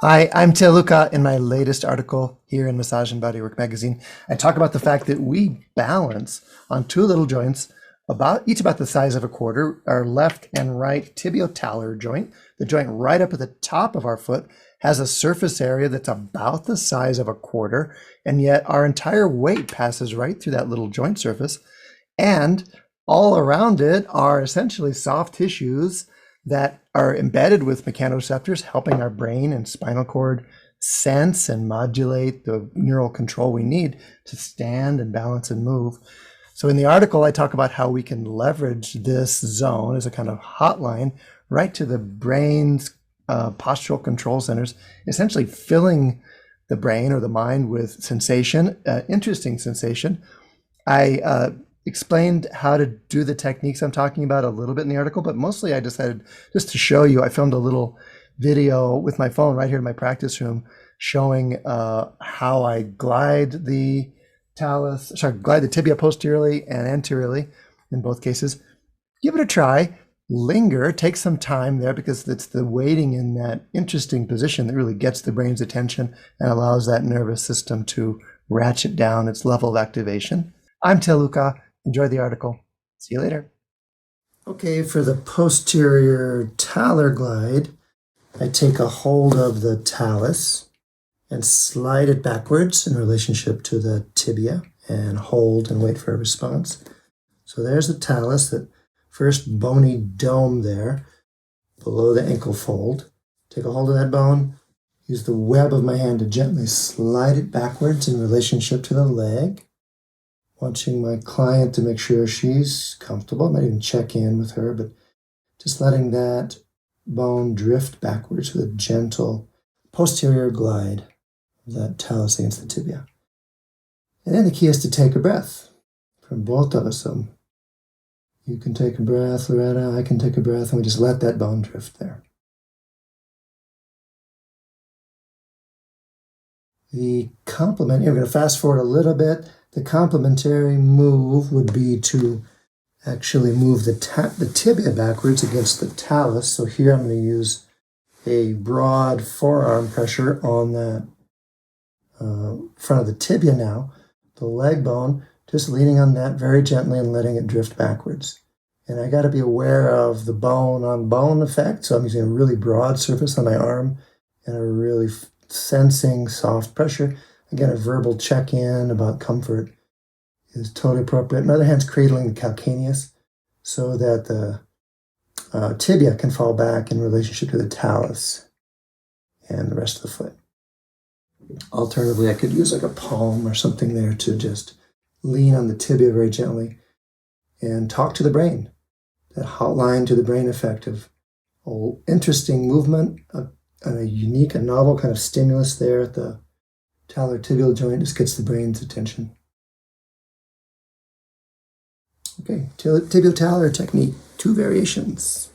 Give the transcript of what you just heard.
Hi, I'm Luchau. In my latest article here in Massage and Bodywork magazine, I talk about the fact that we balance on two little joints, each about the size of a quarter, our left and right tibiotalar joint. The joint right up at the top of our foot has a surface area that's about the size of a quarter, and yet our entire weight passes right through that little joint surface. And all around it are essentially soft tissues that are embedded with mechanoreceptors, helping our brain and spinal cord sense and modulate the neural control we need to stand and balance and move. So in the article, I talk about how we can leverage this zone as a kind of hotline right to the brain's postural control centers, essentially filling the brain or the mind with sensation, interesting sensation. I explained how to do the techniques I'm talking about a little bit in the article, but mostly I decided just to show you. I filmed a little video with my phone right here in my practice room showing how I glide the tibia posteriorly and anteriorly in both cases. Give it a try. Linger, take some time there, because it's the waiting in that interesting position that really gets the brain's attention and allows that nervous system to ratchet down its level of activation. I'm Luchau. Enjoy the article. See you later. Okay, for the posterior talar glide, I take a hold of the talus and slide it backwards in relationship to the tibia and hold and wait for a response. So there's the talus, that first bony dome there below the ankle fold. Take a hold of that bone, use the web of my hand to gently slide it backwards in relationship to the leg. Watching my client to make sure she's comfortable. I might even check in with her, but just letting that bone drift backwards with a gentle posterior glide of that talus against the tibia. And then the key is to take a breath from both of us. So you can take a breath, Loretta, I can take a breath, and we just let that bone drift there. The complement, we're going to fast forward a little bit. The complementary move would be to actually move the tibia backwards against the talus. So here I'm going to use a broad forearm pressure on that front of the tibia now. The leg bone, just leaning on that very gently and letting it drift backwards. And I got to be aware of the bone on bone effect. So I'm using a really broad surface on my arm and a really sensing soft pressure. Again, a verbal check-in about comfort is totally appropriate. My other hand's cradling the calcaneus so that the tibia can fall back in relationship to the talus and the rest of the foot. Alternatively, I could use like a palm or something there to just lean on the tibia very gently and talk to the brain. That hotline to the brain effect of interesting movement, and a unique and novel kind of stimulus there at the talar tibial joint just gets the brain's attention. Okay, tibiotalar technique, 2 variations.